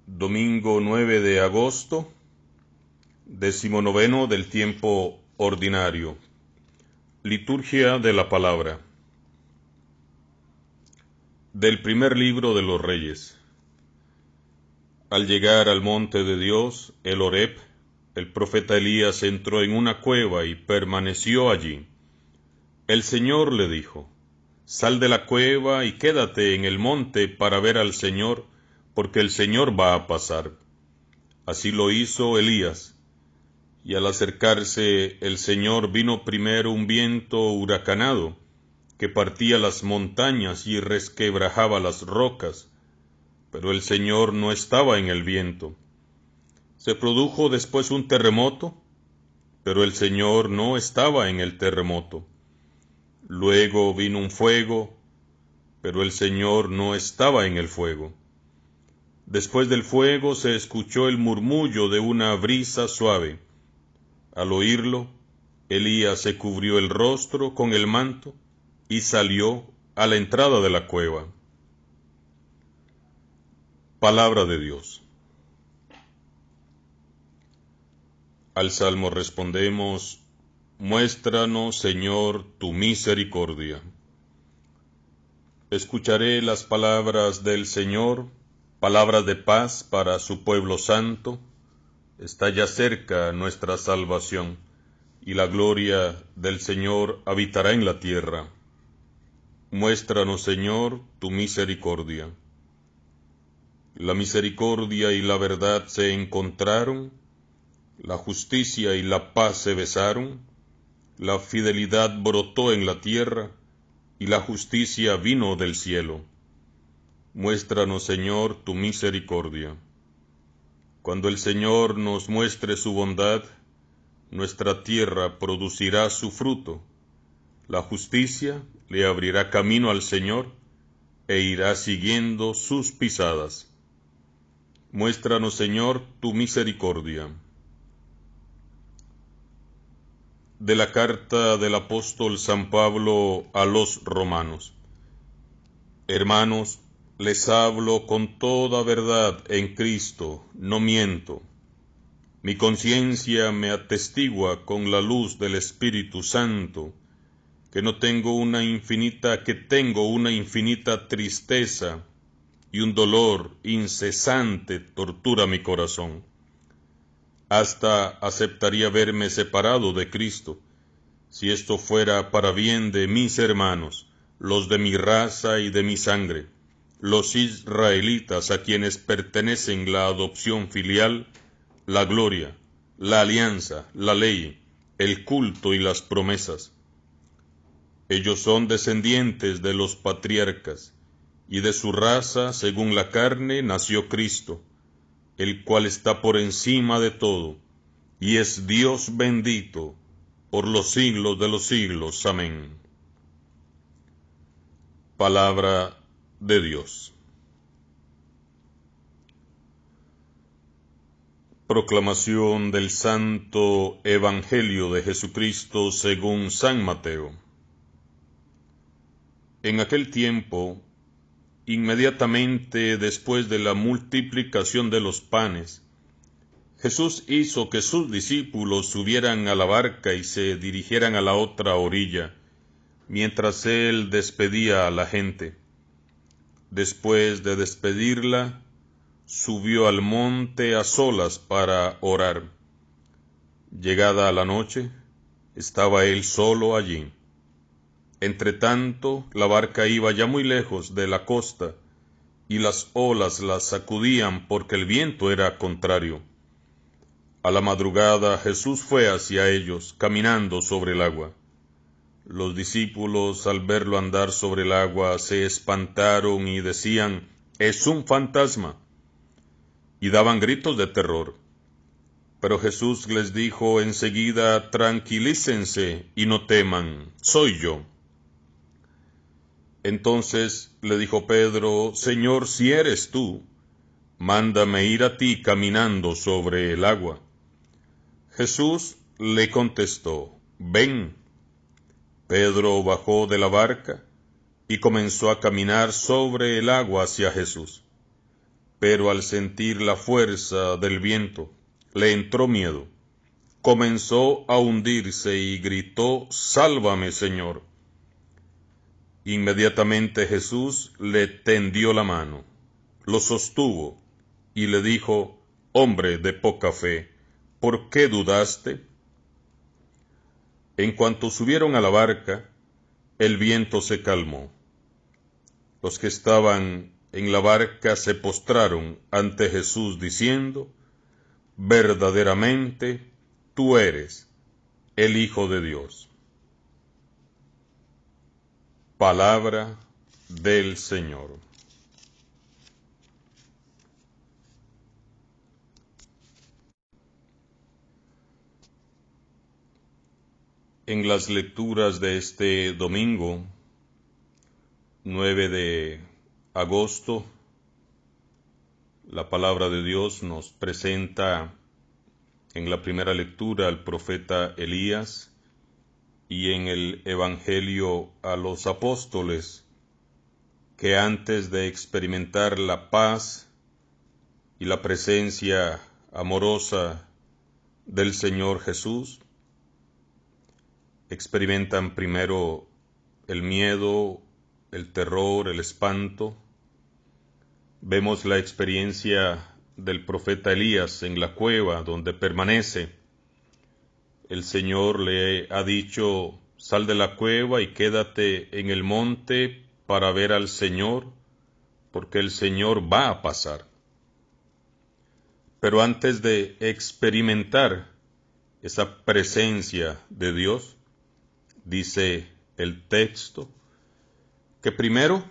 Domingo 9 de agosto, 19 del tiempo ordinario. Liturgia de la Palabra. Del primer libro de los Reyes. Al llegar al monte de Dios, el Horeb, el profeta Elías entró en una cueva y permaneció allí. El Señor le dijo: Sal de la cueva y quédate en el monte para ver al Señor, porque el Señor va a pasar. Así lo hizo Elías, y al acercarse el Señor vino primero un viento huracanado, que partía las montañas y resquebrajaba las rocas, pero el Señor no estaba en el viento. Se produjo después un terremoto, pero el Señor no estaba en el terremoto. Luego vino un fuego, pero el Señor no estaba en el fuego. Después del fuego se escuchó el murmullo de una brisa suave. Al oírlo, Elías se cubrió el rostro con el manto y salió a la entrada de la cueva. Palabra de Dios. Al salmo respondemos: Muéstranos, Señor, tu misericordia. Escucharé las palabras del Señor, palabras de paz para su pueblo santo. Está ya cerca nuestra salvación, y la gloria del Señor habitará en la tierra. Muéstranos, Señor, tu misericordia. La misericordia y la verdad se encontraron, la justicia y la paz se besaron, la fidelidad brotó en la tierra, y la justicia vino del cielo. Muéstranos, Señor, tu misericordia. Cuando el Señor nos muestre su bondad, nuestra tierra producirá su fruto. La justicia le abrirá camino al Señor, e irá siguiendo sus pisadas. Muéstranos, Señor, tu misericordia. De la carta del apóstol San Pablo a los romanos. Hermanos, les hablo con toda verdad en Cristo, no miento. Mi conciencia me atestigua con la luz del Espíritu Santo, que tengo una infinita tristeza, y un dolor incesante tortura mi corazón. Hasta aceptaría verme separado de Cristo, si esto fuera para bien de mis hermanos, los de mi raza y de mi sangre, los israelitas a quienes pertenecen la adopción filial, la gloria, la alianza, la ley, el culto y las promesas. Ellos son descendientes de los patriarcas, y de su raza, según la carne, nació Cristo, el cual está por encima de todo, y es Dios bendito por los siglos de los siglos. Amén. Palabra de Dios. Proclamación del Santo Evangelio de Jesucristo según San Mateo. En aquel tiempo, inmediatamente después de la multiplicación de los panes, Jesús hizo que sus discípulos subieran a la barca y se dirigieran a la otra orilla, mientras él despedía a la gente. Después de despedirla, subió al monte a solas para orar. Llegada la noche, estaba él solo allí. Entretanto, la barca iba ya muy lejos de la costa, y las olas la sacudían porque el viento era contrario. A la madrugada Jesús fue hacia ellos, caminando sobre el agua. Los discípulos, al verlo andar sobre el agua, se espantaron y decían: «Es un fantasma», y daban gritos de terror. Pero Jesús les dijo enseguida: «Tranquilícense y no teman, soy yo». Entonces le dijo Pedro: «Señor, si eres tú, mándame ir a ti caminando sobre el agua». Jesús le contestó: «Ven». Pedro bajó de la barca y comenzó a caminar sobre el agua hacia Jesús. pero al sentir la fuerza del viento, le entró miedo. Comenzó a hundirse y gritó: «¡Sálvame, Señor!». Inmediatamente Jesús le tendió la mano, lo sostuvo y le dijo: «Hombre de poca fe, ¿por qué dudaste?». En cuanto subieron a la barca, el viento se calmó. Los que estaban en la barca se postraron ante Jesús diciendo: «Verdaderamente, tú eres el Hijo de Dios». Palabra del Señor. En las lecturas de este domingo, 9 de agosto, la palabra de Dios nos presenta en la primera lectura al profeta Elías y en el Evangelio a los apóstoles, que antes de experimentar la paz y la presencia amorosa del Señor Jesús, experimentan primero el miedo, el terror, el espanto. Vemos la experiencia del profeta Elías en la cueva donde permanece. El Señor le ha dicho: «Sal de la cueva y quédate en el monte para ver al Señor, porque el Señor va a pasar». Pero antes de experimentar esa presencia de Dios, dice el texto, que primero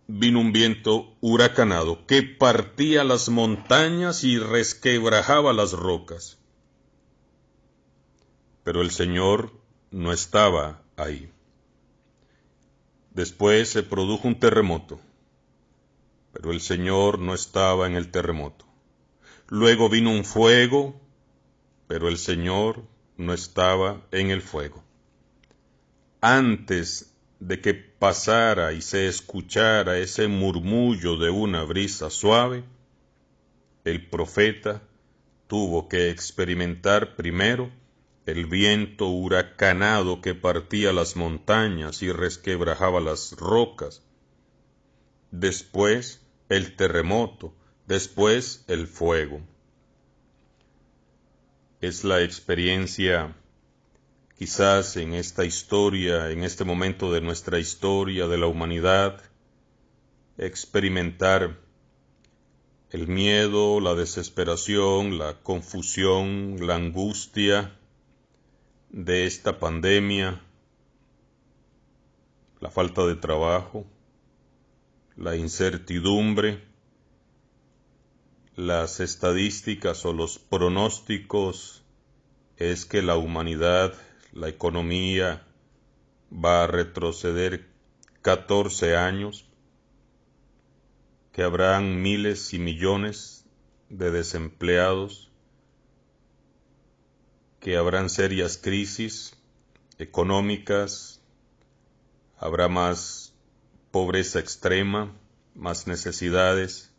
vino un viento huracanado que partía las montañas y resquebrajaba las rocas. Pero el Señor no estaba ahí. Después se produjo un terremoto, pero el Señor no estaba en el terremoto. Luego vino un fuego, pero el Señor no estaba en el fuego. Antes de que pasara y se escuchara ese murmullo de una brisa suave, el profeta tuvo que experimentar primero el viento huracanado que partía las montañas y resquebrajaba las rocas, después el terremoto, después el fuego. Es la experiencia, quizás en esta historia, en este momento de nuestra historia, de la humanidad, experimentar el miedo, la desesperación, la confusión, la angustia de esta pandemia, la falta de trabajo, la incertidumbre, las estadísticas o los pronósticos es que la humanidad, la economía, va a retroceder 14 años, que habrán miles y millones de desempleados, que habrán serias crisis económicas, habrá más pobreza extrema, más necesidades,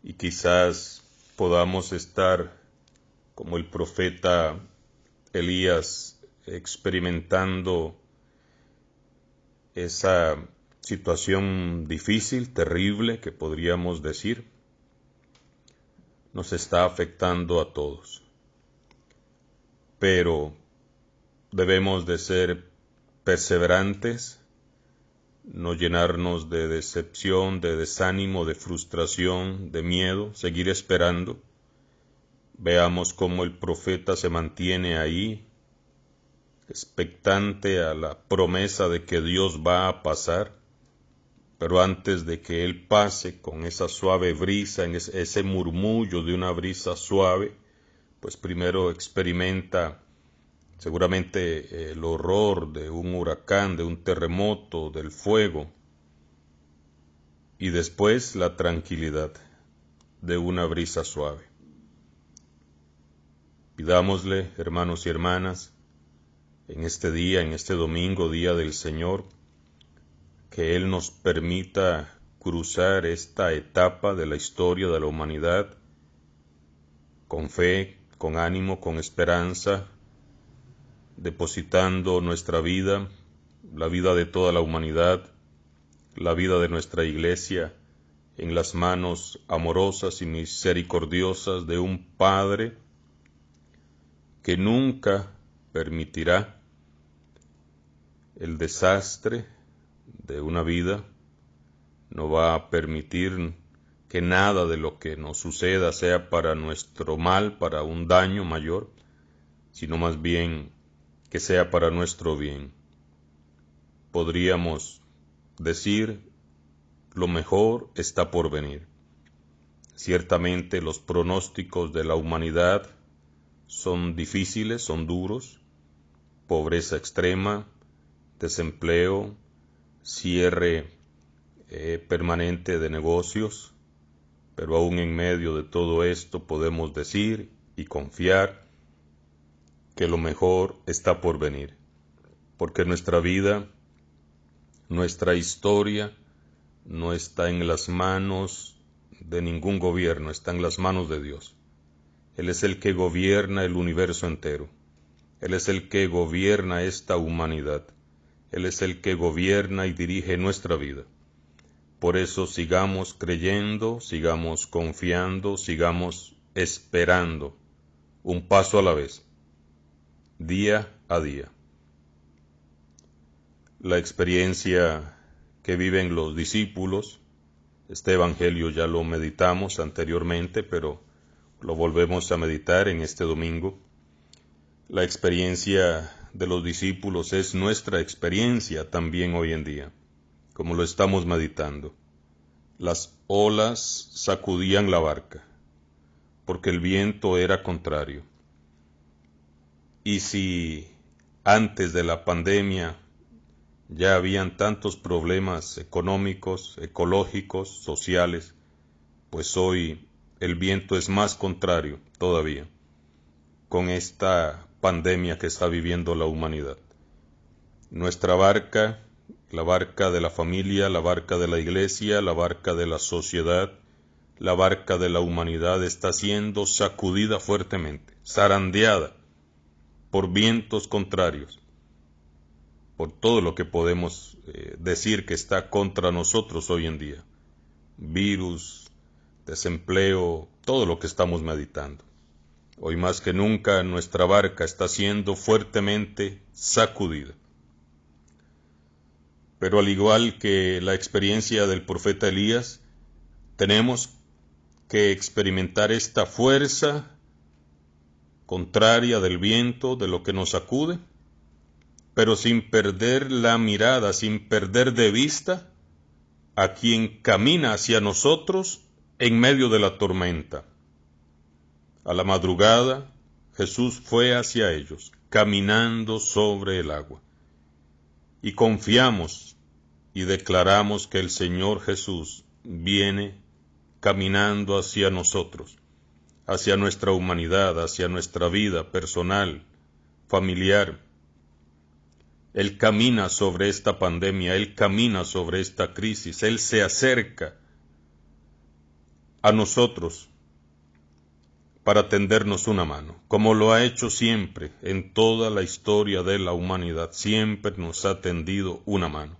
y quizás podamos estar como el profeta Elías experimentando esa situación difícil, terrible, que podríamos decir, nos está afectando a todos. Pero debemos de ser perseverantes, no llenarnos de decepción, de desánimo, de frustración, de miedo, seguir esperando. Veamos cómo el profeta se mantiene ahí, expectante a la promesa de que Dios va a pasar, pero antes de que Él pase con esa suave brisa, en ese murmullo de una brisa suave, pues primero experimenta seguramente el horror de un huracán, de un terremoto, del fuego, y después la tranquilidad de una brisa suave. Pidámosle, hermanos y hermanas, en este día, en este domingo, Día del Señor, que Él nos permita cruzar esta etapa de la historia de la humanidad con fe, con ánimo, con esperanza, depositando nuestra vida, la vida de toda la humanidad, la vida de nuestra Iglesia, en las manos amorosas y misericordiosas de un Padre que nunca permitirá el desastre de una vida, no va a permitir que nada de lo que nos suceda sea para nuestro mal, para un daño mayor, sino más bien que sea para nuestro bien. Podríamos decir, lo mejor está por venir. Ciertamente los pronósticos de la humanidad son difíciles, son duros, pobreza extrema, desempleo, cierre permanente de negocios, pero aún en medio de todo esto podemos decir y confiar que lo mejor está por venir, porque nuestra vida, nuestra historia, no está en las manos de ningún gobierno, está en las manos de Dios. Él es el que gobierna el universo entero. Él es el que gobierna esta humanidad. Él es el que gobierna y dirige nuestra vida. Por eso sigamos creyendo, sigamos confiando, sigamos esperando, un paso a la vez, día a día. La experiencia que viven los discípulos, este evangelio ya lo meditamos anteriormente, pero lo volvemos a meditar en este domingo. La experiencia de los discípulos es nuestra experiencia también hoy en día, como lo estamos meditando. Las olas sacudían la barca, porque el viento era contrario. Y si antes de la pandemia ya habían tantos problemas económicos, ecológicos, sociales, pues hoy el viento es más contrario todavía, con esta pandemia que está viviendo la humanidad. Nuestra barca, la barca de la familia, la barca de la iglesia, la barca de la sociedad, la barca de la humanidad está siendo sacudida fuertemente, zarandeada por vientos contrarios, por todo lo que podemos decir que está contra nosotros hoy en día. Virus, desempleo, todo lo que estamos meditando. Hoy más que nunca nuestra barca está siendo fuertemente sacudida. Pero al igual que la experiencia del profeta Elías, tenemos que experimentar esta fuerza contraria del viento, de lo que nos sacude, pero sin perder la mirada, sin perder de vista a quien camina hacia nosotros en medio de la tormenta. A la madrugada, Jesús fue hacia ellos, caminando sobre el agua. Y confiamos y declaramos que el Señor Jesús viene caminando hacia nosotros, hacia nuestra humanidad, hacia nuestra vida personal, familiar. Él camina sobre esta pandemia, Él camina sobre esta crisis, Él se acerca a nosotros para tendernos una mano, como lo ha hecho siempre en toda la historia de la humanidad, siempre nos ha tendido una mano.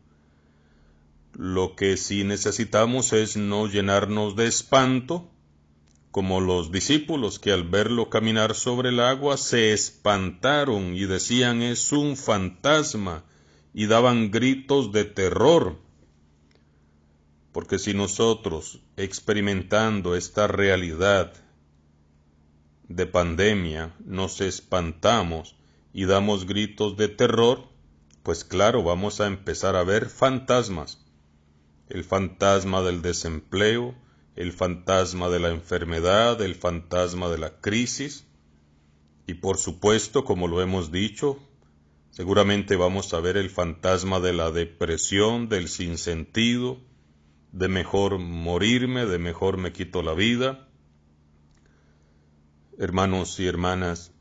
Lo que sí necesitamos es no llenarnos de espanto, como los discípulos que al verlo caminar sobre el agua se espantaron y decían es un fantasma y daban gritos de terror. Porque si nosotros, experimentando esta realidad de pandemia, nos espantamos y damos gritos de terror, pues claro, vamos a empezar a ver fantasmas. El fantasma del desempleo, el fantasma de la enfermedad, el fantasma de la crisis, y por supuesto, como lo hemos dicho, seguramente vamos a ver el fantasma de la depresión, del sinsentido, de mejor morirme, de mejor me quito la vida. Hermanos y hermanas,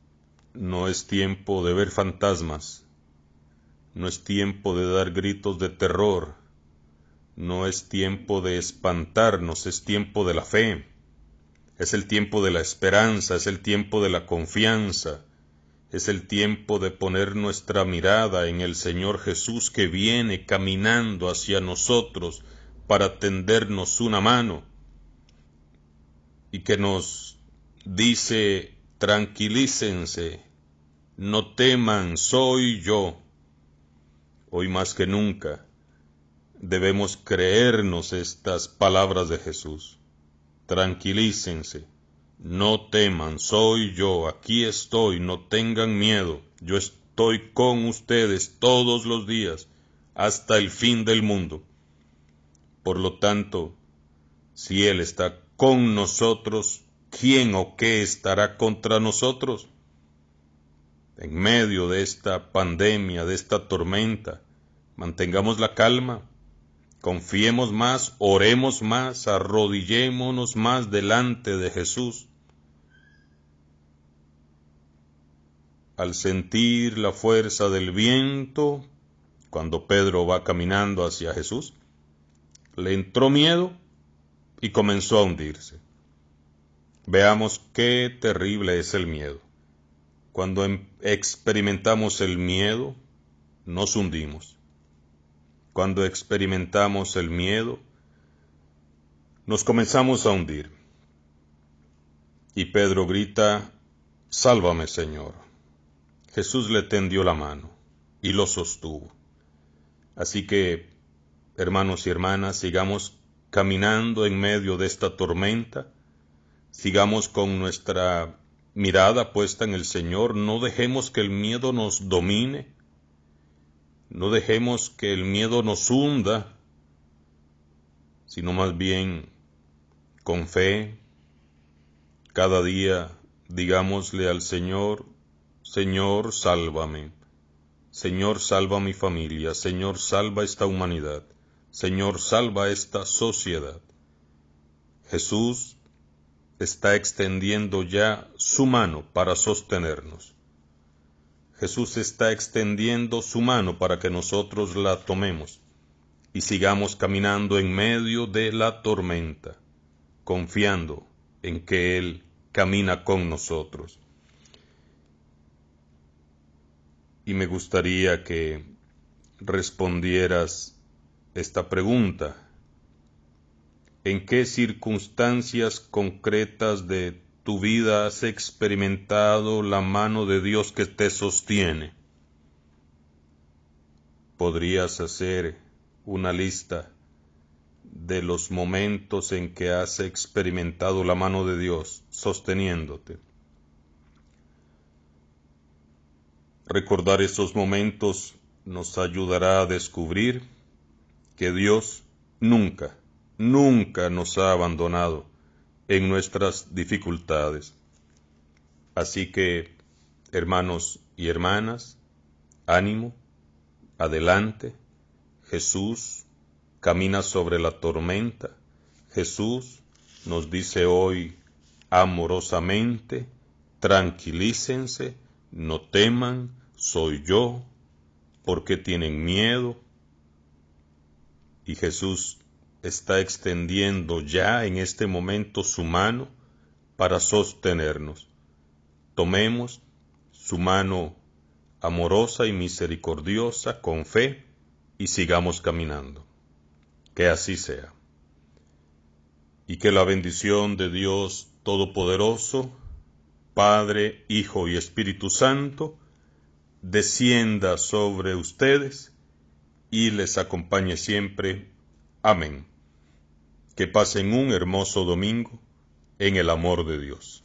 no es tiempo de ver fantasmas, no es tiempo de dar gritos de terror, no es tiempo de espantarnos, es tiempo de la fe, es el tiempo de la esperanza, es el tiempo de la confianza, es el tiempo de poner nuestra mirada en el Señor Jesús que viene caminando hacia nosotros para tendernos una mano y que nos dice: tranquilícense, no teman, soy yo. Hoy más que nunca debemos creernos estas palabras de Jesús. Tranquilícense, no teman, soy yo, aquí estoy, no tengan miedo, yo estoy con ustedes todos los días, hasta el fin del mundo. Por lo tanto, si Él está con nosotros, ¿quién o qué estará contra nosotros? En medio de esta pandemia, de esta tormenta, mantengamos la calma, confiemos más, oremos más, arrodillémonos más delante de Jesús. Al sentir la fuerza del viento, cuando Pedro va caminando hacia Jesús, le entró miedo y comenzó a hundirse. Veamos qué terrible es el miedo. Cuando experimentamos el miedo, nos hundimos. Cuando experimentamos el miedo, nos comenzamos a hundir. Y Pedro grita: sálvame, Señor. Jesús le tendió la mano y lo sostuvo. Así que, hermanos y hermanas, sigamos caminando en medio de esta tormenta, sigamos con nuestra mirada puesta en el Señor, no dejemos que el miedo nos domine, no dejemos que el miedo nos hunda, sino más bien con fe, cada día digámosle al Señor: Señor, sálvame. Señor, salva a mi familia. Señor, salva esta humanidad. Señor, salva esta sociedad. Jesús está extendiendo ya su mano para sostenernos. Jesús está extendiendo su mano para que nosotros la tomemos y sigamos caminando en medio de la tormenta, confiando en que Él camina con nosotros. Y me gustaría que respondieras esta pregunta: ¿en qué circunstancias concretas de tu vida has experimentado la mano de Dios que te sostiene? ¿Podrías hacer una lista de los momentos en que has experimentado la mano de Dios sosteniéndote? Recordar esos momentos nos ayudará a descubrir que Dios nunca nos ha abandonado en nuestras dificultades. Así que, hermanos y hermanas, ánimo, adelante. Jesús camina sobre la tormenta. Jesús nos dice hoy amorosamente: tranquilícense, no teman, soy yo. ¿Por qué tienen miedo? Y Jesús está extendiendo ya en este momento su mano para sostenernos. Tomemos su mano amorosa y misericordiosa con fe y sigamos caminando. Que así sea. Y que la bendición de Dios Todopoderoso, Padre, Hijo y Espíritu Santo, descienda sobre ustedes y les acompañe siempre. Amén. Que pasen un hermoso domingo en el amor de Dios.